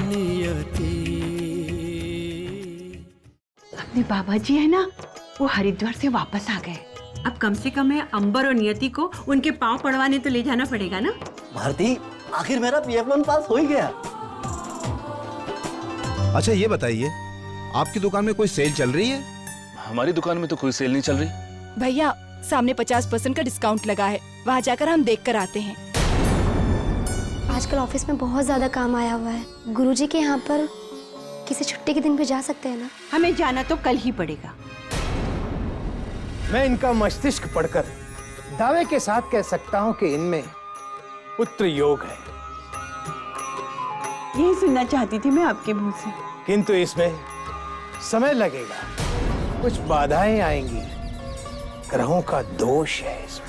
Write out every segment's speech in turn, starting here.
नियति। अपने बाबा जी है ना, वो हरिद्वार से वापस आ गए। अब कम से कम है अंबर और नियति को उनके पांव पड़वाने तो ले जाना पड़ेगा ना। भारती, आखिर मेरा पीएफ लोन पास हो ही गया। अच्छा ये बताइए, आपकी दुकान में कोई सेल चल रही है? हमारी दुकान में तो कोई सेल नहीं चल रही। भैया सामने 50% का डिस्काउंट लगा है, वहाँ जाकर हम देख कर आते हैं। आजकल ऑफिस में बहुत ज्यादा काम आया हुआ है। गुरुजी के यहाँ पर किसी छुट्टी के दिन पे जा सकते हैं ना? हमें जाना तो कल ही पड़ेगा। मैं इनका मस्तिष्क पढ़कर दावे के साथ कह सकता हूँ कि इनमें पुत्र योग है। यही सुनना चाहती थी मैं आपके मुंह से। किंतु इसमें समय लगेगा, कुछ बाधाएं आएंगी, ग्रहों का दोष है इसमें।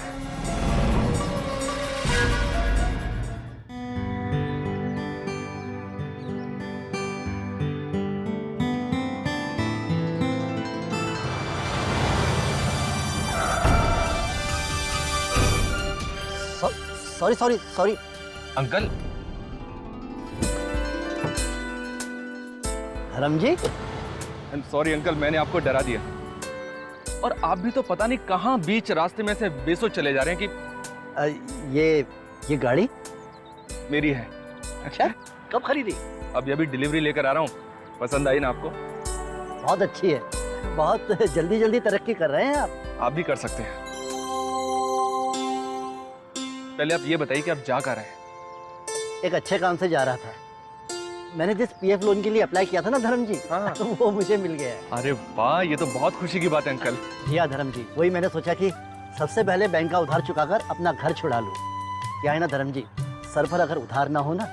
Sorry uncle. धर्म जी, आई एम सॉरी अंकल, मैंने आपको डरा दिया। और आप भी तो पता नहीं कहाँ बीच रास्ते में से बेसोच चले जा रहे हैं कि ये गाड़ी मेरी है। अच्छा, कब खरीदी? अभी अभी डिलीवरी लेकर आ रहा हूँ। पसंद आई ना आपको? बहुत अच्छी है, बहुत जल्दी जल्दी तरक्की कर रहे हैं आप भी कर सकते हैं। पहले आप ये बताइए कि आप जा कहाँ रहे हैं? एक अच्छे काम से जा रहा था। मैंने जिस पीएफ लोन के लिए अप्लाई किया था ना धर्म जी, हाँ। वो मुझे मिल गया है। अरे वाह, ये तो बहुत खुशी की बात है अंकल। जी हाँ धर्म जी, वही मैंने सोचा कि सबसे पहले बैंक का उधार चुकाकर अपना घर छुड़ा लूं। क्या है ना धर्म जी, सर पर अगर उधार ना हो ना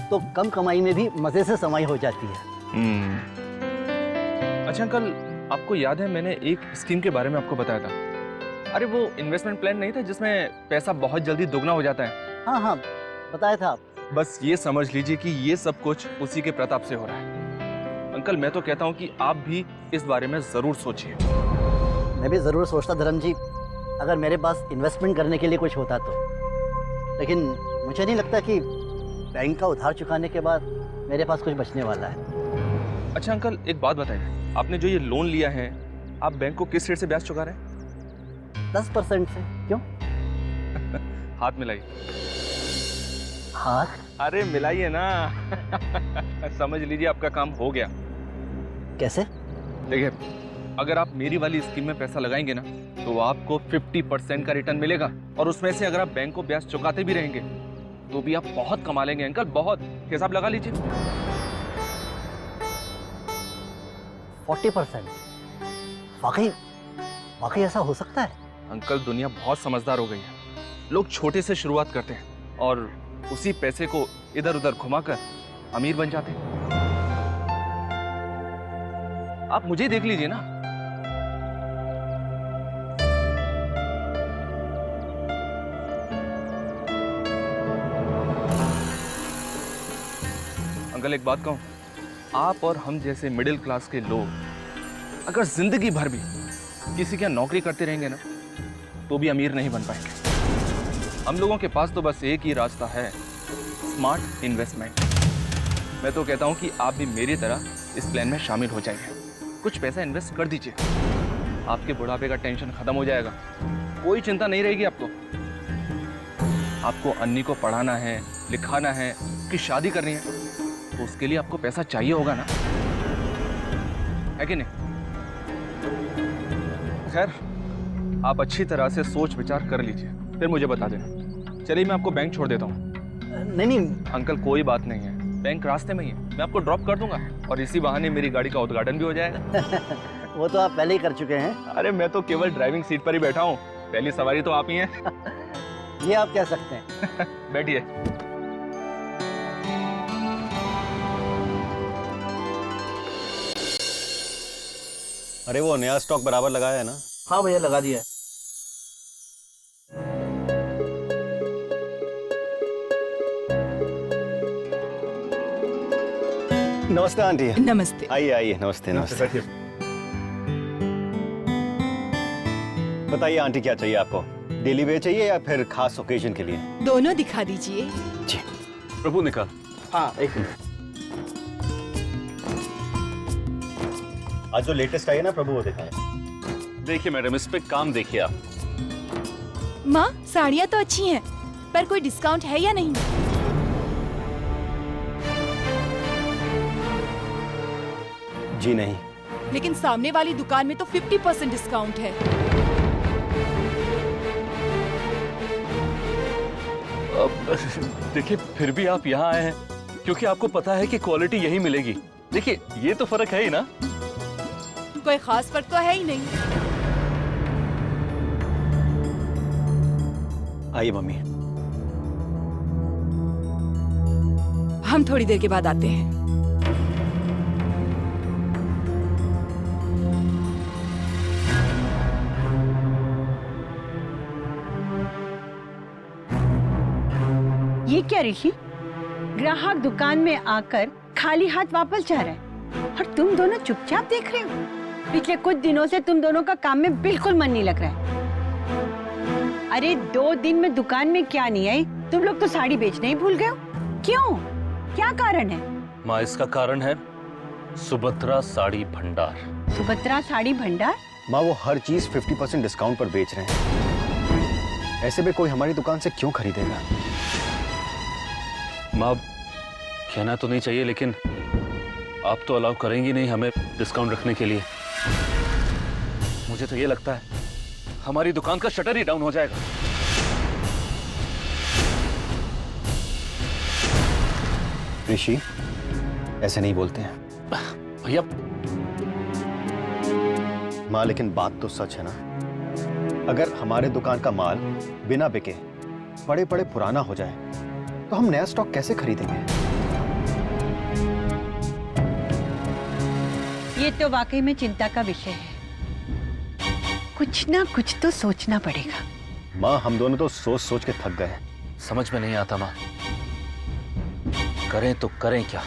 तो कम कमाई में भी मजे से समाई हो जाती है। अच्छा अंकल, आपको याद है मैंने एक स्कीम के बारे में आपको बताया था? अरे वो इन्वेस्टमेंट प्लान नहीं था जिसमें पैसा बहुत जल्दी दोगुना हो जाता है? हाँ, बताया था आप। बस ये समझ लीजिए कि ये सब कुछ उसी के प्रताप से हो रहा है। अंकल मैं तो कहता हूँ कि आप भी इस बारे में जरूर सोचिए। मैं भी जरूर सोचता धर्म जी, अगर मेरे पास इन्वेस्टमेंट करने के लिए कुछ होता तो। लेकिन मुझे नहीं लगता कि बैंक का उधार चुकाने के बाद मेरे पास कुछ बचने वाला है। अच्छा अंकल, एक बात बताइए, आपने जो ये लोन लिया है आप बैंक को किस रेट से ब्याज चुका रहे हैं? 10% से। क्यों? हाथ मिलाइए। हाथ? अरे मिलाइए ना। समझ लीजिए आपका काम हो गया। कैसे? देखिए, अगर आप मेरी वाली स्कीम में पैसा लगाएंगे ना तो आपको 50% का रिटर्न मिलेगा, और उसमें से अगर आप बैंक को ब्याज चुकाते भी रहेंगे तो भी आप बहुत कमा लेंगे अंकल, बहुत। हिसाब लगा लीजिए। 40%? वाकई ऐसा हो सकता है? अंकल दुनिया बहुत समझदार हो गई है। लोग छोटे से शुरुआत करते हैं और उसी पैसे को इधर उधर घुमाकर अमीर बन जाते हैं। आप मुझे देख लीजिए ना। अंकल एक बात कहूं, आप और हम जैसे मिडिल क्लास के लोग अगर जिंदगी भर भी किसी के नौकरी करते रहेंगे ना तो भी अमीर नहीं बन पाएंगे। हम लोगों के पास तो बस एक ही रास्ता है, स्मार्ट इन्वेस्टमेंट। मैं तो कहता हूं कि आप भी मेरी तरह इस प्लान में शामिल हो जाइए। कुछ पैसा इन्वेस्ट कर दीजिए, आपके बुढ़ापे का टेंशन खत्म हो जाएगा, कोई चिंता नहीं रहेगी आपको। आपको अन्नी को पढ़ाना है, लिखाना है, कि शादी करनी है तो उसके लिए आपको पैसा चाहिए होगा ना, है कि नहीं? खैर, आप अच्छी तरह से सोच विचार कर लीजिए, फिर मुझे बता देना। चलिए मैं आपको बैंक छोड़ देता हूँ। नहीं अंकल कोई बात नहीं है, बैंक रास्ते में ही है, मैं आपको ड्रॉप कर दूंगा और इसी बहाने मेरी गाड़ी का उद्घाटन भी हो जाएगा। वो तो आप पहले ही कर चुके हैं। अरे मैं तो केवल ड्राइविंग सीट पर ही बैठा हूँ, पहली सवारी तो आप ही हैं। ये आप कह सकते हैं। बैठिए। अरे वो नया स्टॉक बराबर लगाया है ना? हाँ भैया, लगा दिया है। नमस्ते आंटी। नमस्ते। आइए आइए, नमस्ते नमस्ते। बताइए आंटी, क्या चाहिए आपको? डेली वेयर चाहिए या फिर खास ओकेजन के लिए? दोनों दिखा दीजिए। जी। प्रभु निकाल। हाँ, एक मिनट। आज जो लेटेस्ट आई है ना प्रभु, वो दिखाएं। देखिए मैडम, इस पे काम देखिए आप। माँ, साड़ियाँ तो अच्छी हैं, पर कोई डिस्काउंट है या नहीं? जी नहीं। लेकिन सामने वाली दुकान में तो 50% डिस्काउंट है। देखिए, फिर भी आप यहाँ आए हैं क्योंकि आपको पता है कि क्वालिटी यही मिलेगी। देखिए, ये तो फर्क है ही ना। कोई खास फर्क तो है ही नहीं। आइए मम्मी। हम थोड़ी देर के बाद आते हैं। ये क्या ऋषि, ग्राहक दुकान में आकर खाली हाथ वापस जा रहा है और तुम दोनों चुपचाप देख रहे हो। पिछले कुछ दिनों से तुम दोनों का काम में बिल्कुल मन नहीं लग रहा है। अरे 2 दिन में दुकान में क्या नहीं आई, तुम लोग तो साड़ी बेचना ही भूल गए हो। क्यों, क्या कारण है? माँ, इसका कारण है सुभद्रा साड़ी भंडार। सुभद्रा साड़ी भंडार? माँ, वो हर चीज 50% डिस्काउंट पर बेच रहे हैं। ऐसे में कोई हमारी दुकान से क्यों खरीदेगा? माँ, कहना तो नहीं चाहिए, लेकिन आप तो अलाउ करेंगी नहीं हमें डिस्काउंट रखने के लिए। मुझे तो ये लगता है हमारी दुकान का शटर ही डाउन हो जाएगा। ऋषि, ऐसे नहीं बोलते हैं। भैया। माँ, लेकिन बात तो सच है ना। अगर हमारे दुकान का माल बिना बिके पड़े पड़े पुराना हो जाए तो हम नया स्टॉक कैसे खरीदेंगे? ये तो वाकई में चिंता का विषय है। कुछ ना कुछ तो सोचना पड़ेगा। माँ, हम दोनों तो सोच सोच के थक गए। समझ में नहीं आता माँ, करें तो करें क्या?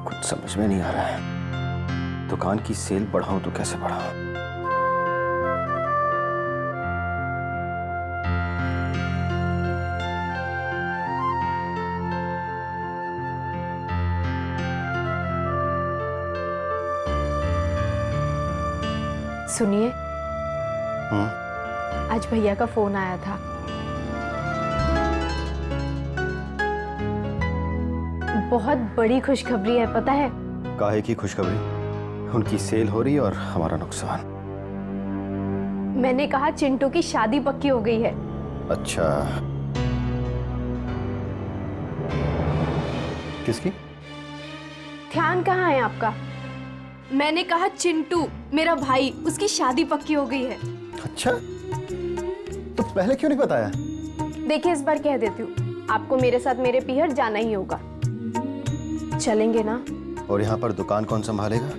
कुछ समझ में नहीं आ रहा है। दुकान की सेल बढ़ाऊं तो कैसे बढ़ाऊं? सुनिए, आज भैया का फोन आया था। बहुत बड़ी खुशखबरी है, पता है? काहे की खुशखबरी? उनकी सेल हो रही है और हमारा नुकसान। मैंने कहा चिंटू की शादी पक्की हो गई है। अच्छा, किसकी? ध्यान कहाँ है आपका? मैंने कहा चिंटू, मेरा भाई, उसकी शादी पक्की हो गई है। अच्छा, तो पहले क्यों नहीं बताया? देखिए, इस बार कह देती हूँ, आपको मेरे साथ मेरे पीहर जाना ही होगा। चलेंगे ना? और यहाँ पर दुकान कौन संभालेगा?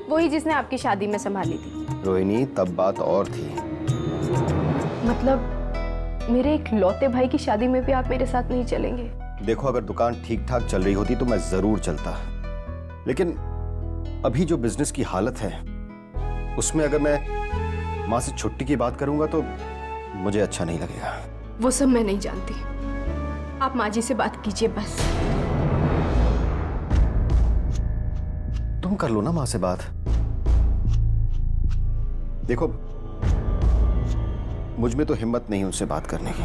वही जिसने आपकी शादी में संभाली थी। रोहिणी, तब बात और थी। मतलब मेरे एक लौते भाई की शादी में भी आप मेरे साथ नहीं चलेंगे? देखो, अगर दुकान ठीक ठाक चल रही होती तो मैं जरूर चलता, लेकिन अभी जो बिजनेस की हालत है उसमें अगर मैं माँ से छुट्टी की बात करूंगा तो मुझे अच्छा नहीं लगेगा। वो सब मैं नहीं जानती, आप माँ जी से बात कीजिए बस। तुम कर लो ना माँ से बात। देखो, मुझ में तो हिम्मत नहीं उनसे बात करने की।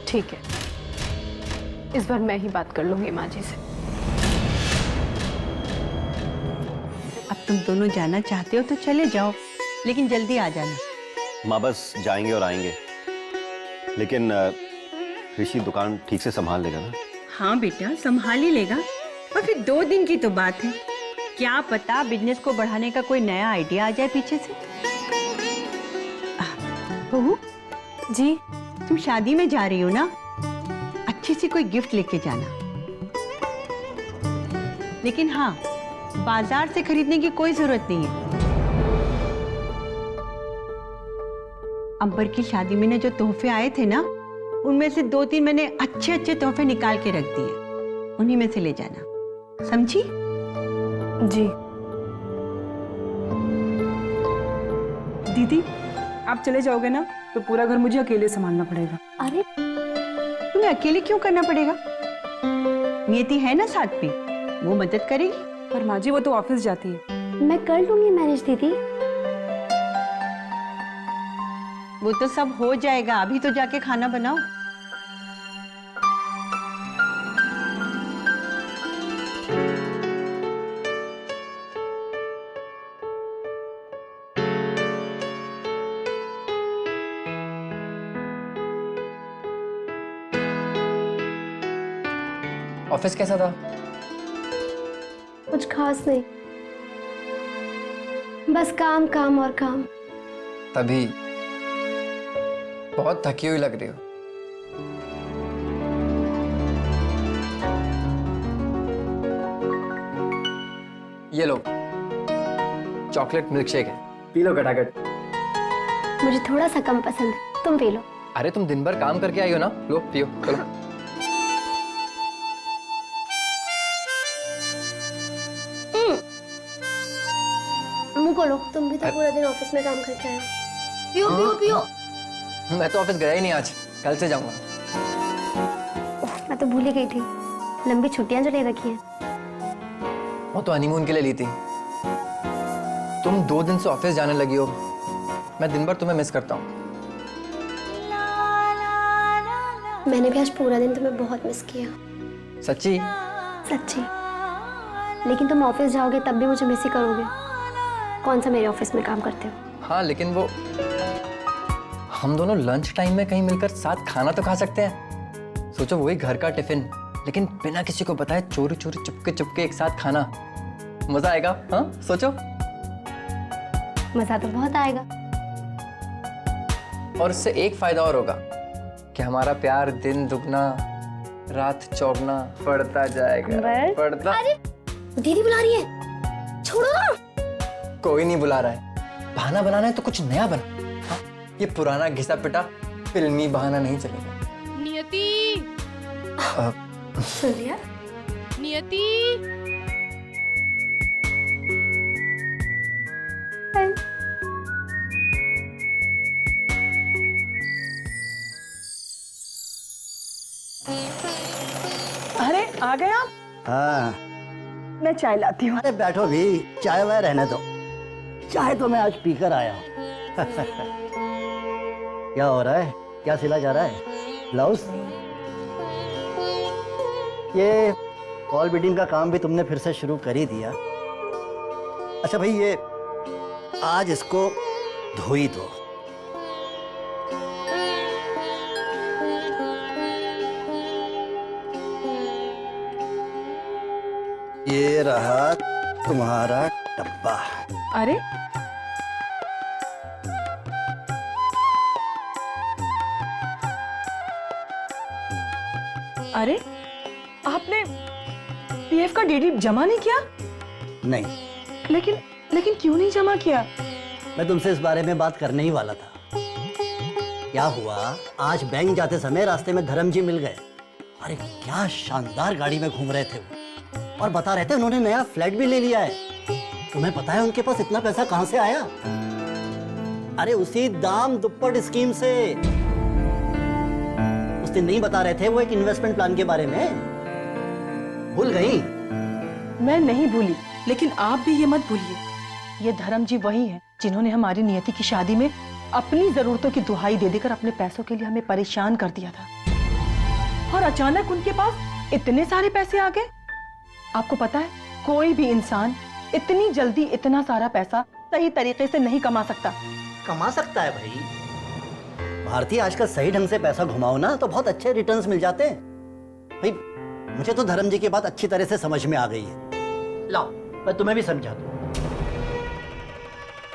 ठीक है, इस बार मैं ही बात कर लूंगी माँ जी से। अब तुम दोनों जाना चाहते हो तो चले जाओ, लेकिन जल्दी आ जाना। माँ, बस जाएंगे और आएंगे, लेकिन ऋषि दुकान ठीक से संभाल लेगा ना? हाँ बेटा, संभाल ही लेगा। और फिर 2 दिन की तो बात है, क्या पता बिजनेस को बढ़ाने का कोई नया आइडिया आ जाए पीछे से। बहू जी, तुम शादी में जा रही हो ना, अच्छी सी कोई गिफ्ट लेके जाना। लेकिन हाँ, बाजार से खरीदने की कोई जरूरत नहीं है। अंबर की शादी में ना जो तोहफे आए थे ना, उनमें से 2-3 मैंने अच्छे अच्छे तोहफे निकाल के रख दिए। उन्हीं में से ले जाना, समझी? जी। दीदी, आप चले जाओगे ना तो पूरा घर मुझे अकेले संभालना पड़ेगा। अरे तुम्हें अकेले क्यों करना पड़ेगा? नियति है ना साथ में, वो मदद करेगी। पर माँ जी वो तो ऑफिस जाती है। मैं कर लूंगी मैनेज दीदी। वो तो सब हो जाएगा, अभी तो जाके खाना बनाओ। ऑफिस कैसा था? कुछ खास नहीं, बस काम काम और काम। तभी बहुत थकी हुई लग रही हो। ये लो, चॉकलेट मिल्क शेक है, पी लो खटाखट। मुझे थोड़ा सा कम पसंद है, तुम पी लो। अरे तुम दिन भर काम करके आई हो ना, लो पियो चलो। मुंह को लो, तुम भी तो पूरा दिन ऑफिस में काम करके आए हो। पियो पियो पियो। मैं तो ऑफिस गया ही नहीं आज, कल से जाऊंगा। मैं तो भूल ही गई थी, लंबी छुट्टियां जो ले रखी हैं। वो तो हनीमून के लिए ली थी। तुम 2 दिन से ऑफिस जाने लगी हो, मैं दिन भर तुम्हें मिस करता हूँ। मैंने भी आज पूरा दिन तुम्हें बहुत मिस किया। सच्ची? सच्ची। लेकिन तुम ऑफिस जाओगे तब भी मुझे मिस ही करोगे। कौन सा मेरे ऑफिस में काम करते हो? हाँ लेकिन वो हम दोनों लंच टाइम में कहीं मिलकर साथ खाना तो खा सकते हैं। सोचो वही घर का टिफिन, लेकिन बिना किसी को बताए चोरी चोरी चुपके चुपके एक साथ खाना, मजा आएगा। हाँ सोचो। मजा तो बहुत आएगा। और इससे एक फायदा और होगा कि हमारा प्यार दिन दुगना रात चौगुना बढ़ता जाएगा। बढ़ता। अरे दीदी बुला रही है, छोड़ो ना। कोई नहीं बुला रहा है, बहाना बनाना है तो कुछ नया बना। हाँ, ये पुराना घिसा पिटा फिल्मी बहाना नहीं चलेगा। नियति, सुन लिया? नियति। अरे आ गए आप? हाँ। मैं चाय लाती हूँ। अरे बैठो भी, चाय वाय रहने दो, चाय तो मैं आज पीकर आया हूँ। क्या हो रहा है? क्या सिला जा रहा है? ब्लाउज? ये कॉल बीडिंग का काम भी तुमने फिर से शुरू कर ही दिया। अच्छा भाई, ये आज इसको धो ही दो। ये रहा तुम्हारा डब्बा। अरे अरे आपने पीएफ का डीडी जमा नहीं किया? नहीं। लेकिन क्यों नहीं जमा किया? मैं तुमसे इस बारे में बात करने ही वाला था। क्या हुआ, आज बैंक जाते समय रास्ते में धर्म जी मिल गए। अरे क्या शानदार गाड़ी में घूम रहे थे वो, और बता रहे थे उन्होंने नया फ्लैट भी ले लिया है। तुम्हें पता है उनके पास इतना पैसा कहां से आया? अरे उसी दाम दुप्पट स्कीम से। उस दिन नहीं बता रहे थे वो एक इन्वेस्टमेंट प्लान के बारे में? भूल गई? मैं नहीं भूली, लेकिन आप भी ये मत भूलिए, ये धर्म जी वही हैं जिन्होंने हमारी नियति की शादी में अपनी जरूरतों की दुहाई दे देकर अपने पैसों के लिए हमें परेशान कर दिया था। और अचानक उनके पास इतने सारे पैसे आ गए। आपको पता है, कोई भी इंसान इतनी जल्दी इतना सारा पैसा सही तरीके से नहीं कमा सकता। कमा सकता है भाई। भारतीय आजकल सही ढंग से पैसा घुमाओ ना तो बहुत अच्छे रिटर्न्स मिल जाते हैं। भाई मुझे तो धर्म जी की बात अच्छी तरह से समझ में आ गई है। लाओ मैं तुम्हें भी समझा दूं।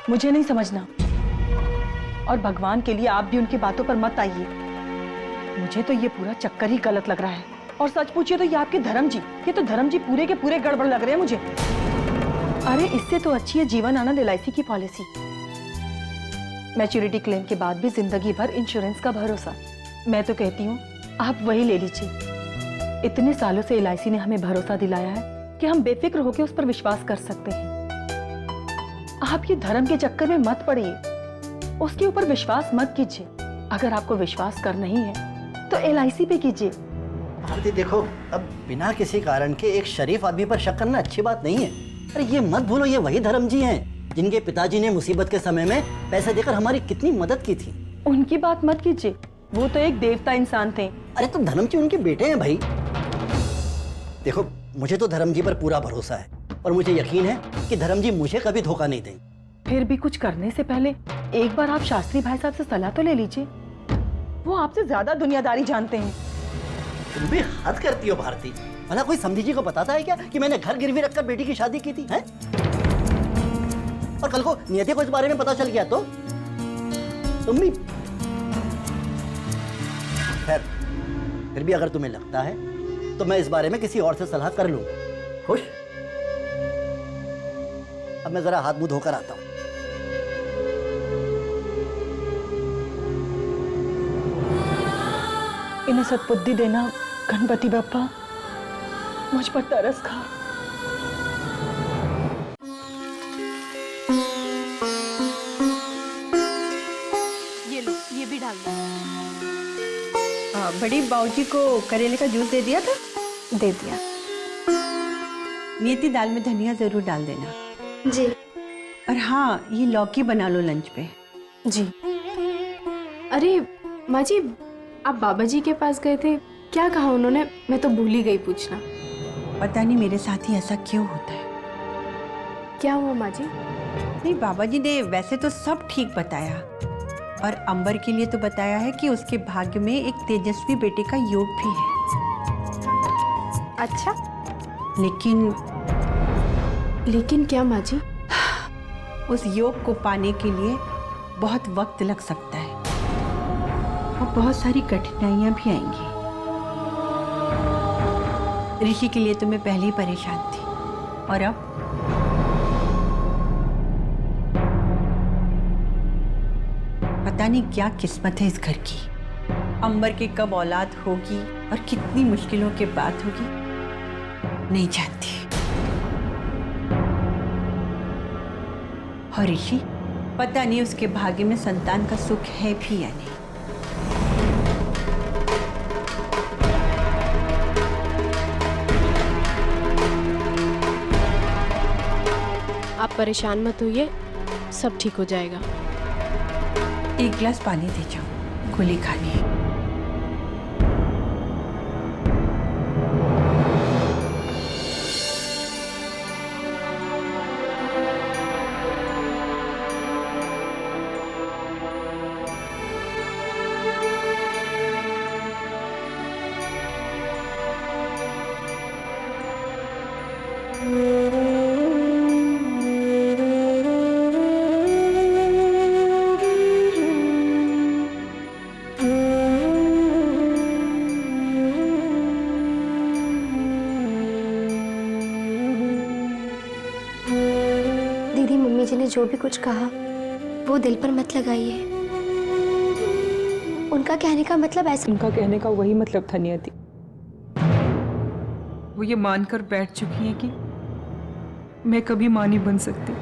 मुझे नहीं समझना, और भगवान के लिए आप भी उनकी बातों पर मत आइए। मुझे तो ये पूरा चक्कर ही गलत लग रहा है। और सच पूछिए तो ये आपके धर्म जी, ये तो धर्म जी पूरे के पूरे गड़बड़ लग रहे हैं मुझे। अरे इससे तो अच्छी है जीवन आनंद LIC की पॉलिसी। मैच्योरिटी क्लेम के बाद भी जिंदगी भर इंश्योरेंस का भरोसा। मैं तो कहती हूँ आप वही ले लीजिए। इतने सालों से LIC ने हमें भरोसा दिलाया है कि हम बेफिक्र होकर उस पर विश्वास कर सकते हैं। आप ये धर्म के चक्कर में मत पड़िए, उसके ऊपर विश्वास मत कीजिए। अगर आपको विश्वास करना ही है तो LIC पे कीजिए। भारती देखो, अब बिना किसी कारण के एक शरीफ आदमी पर शक करना अच्छी बात नहीं है। अरे ये मत भूलो, ये वही धर्म जी हैं जिनके पिताजी ने मुसीबत के समय में पैसे देकर हमारी कितनी मदद की थी। उनकी बात मत कीजिए, वो तो एक देवता इंसान थे। अरे तो धर्म जी उनके बेटे हैं भाई। देखो, मुझे तो धर्म जी पर पूरा भरोसा है और मुझे यकीन है कि धर्म जी मुझे कभी धोखा नहीं देंगे। फिर भी कुछ करने से पहले एक बार आप शास्त्री भाई साहब से सलाह तो ले लीजिए, वो आपसे ज्यादा दुनियादारी जानते हैं। तुम भी हद करती हो भारती। भला कोई समझी जी को बताता है क्या कि मैंने घर गिरवी रखकर बेटी की शादी की थी, हैं? और कल को नियति को इस बारे में पता चल गया तो तुम भी। खैर, फिर भी अगर तुम्हें लगता है तो मैं इस बारे में किसी और से सलाह कर लूंगा। खुश? अब मैं जरा हाथ मुंह धोकर आता हूं। इन्हें सद्बुद्धि देना गणपति बप्पा, मुझ पर तरस खा। ये लो, ये भी डाल दो। बड़ी बाबूजी को करेले का जूस दे दिया था? दे दिया। नियति, दाल में धनिया जरूर डाल देना। जी। और हाँ, ये लौकी बना लो लंच पे। जी। अरे माँ जी, आप बाबा जी के पास गए थे, क्या कहा उन्होंने? मैं तो भूल ही गई पूछना। पता नहीं मेरे साथ ही ऐसा क्यों होता है। क्या हुआ माँ जी? नहीं, बाबा जी ने वैसे तो सब ठीक बताया और अंबर के लिए तो बताया है कि उसके भाग्य में एक तेजस्वी बेटे का योग भी है। अच्छा, लेकिन क्या माँ जी? उस योग को पाने के लिए बहुत वक्त लग सकता है और बहुत सारी कठिनाइयां भी आएंगी। ऋषि के लिए तो मैं पहले ही परेशान थी और अब पता नहीं क्या किस्मत है इस घर की। अंबर की कब औलाद होगी और कितनी मुश्किलों के बाद होगी नहीं जानती। और ऋषि, पता नहीं उसके भाग्य में संतान का सुख है भी या नहीं। आप परेशान मत होइए, सब ठीक हो जाएगा। एक गिलास पानी दे जाओ, गोली खानी है। दीदी, मम्मी जी ने जो भी कुछ कहा वो दिल पर मत लगाइए। उनका कहने का मतलब ऐसा। उनका कहने का वही मतलब था नियति। वो ये मानकर बैठ चुकी हैं कि मैं कभी मां नहीं बन सकती।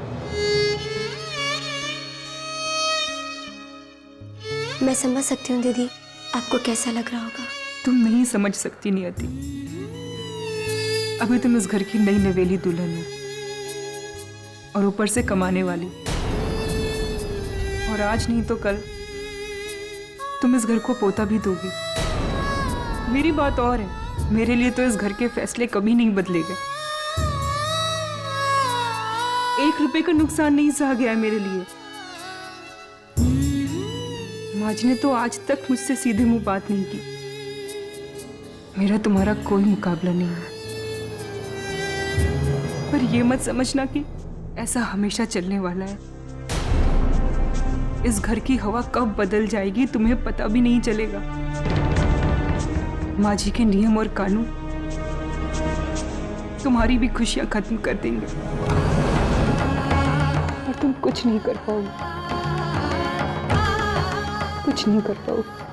मैं समझ सकती हूँ दीदी, आपको कैसा लग रहा होगा। तुम नहीं समझ सकती नियति, अभी तुम इस घर की नई नवेली दुल्हन हो और ऊपर से कमाने वाली। और आज नहीं तो कल तुम इस घर को पोता भी दोगी। मेरी बात और है, मेरे लिए तो इस घर के फैसले कभी नहीं बदलेगा। 1 रुपए का नुकसान नहीं सहा गया है मेरे लिए। माज ने तो आज तक मुझसे सीधे मुंह बात नहीं की। मेरा तुम्हारा कोई मुकाबला नहीं है, पर ये मत समझना कि ऐसा हमेशा चलने वाला है। इस घर की हवा कब बदल जाएगी तुम्हें पता भी नहीं चलेगा। माँ जी के नियम और कानून तुम्हारी भी खुशियां खत्म कर देंगे और तुम कुछ नहीं कर पाओगे, कुछ नहीं कर पाओगे।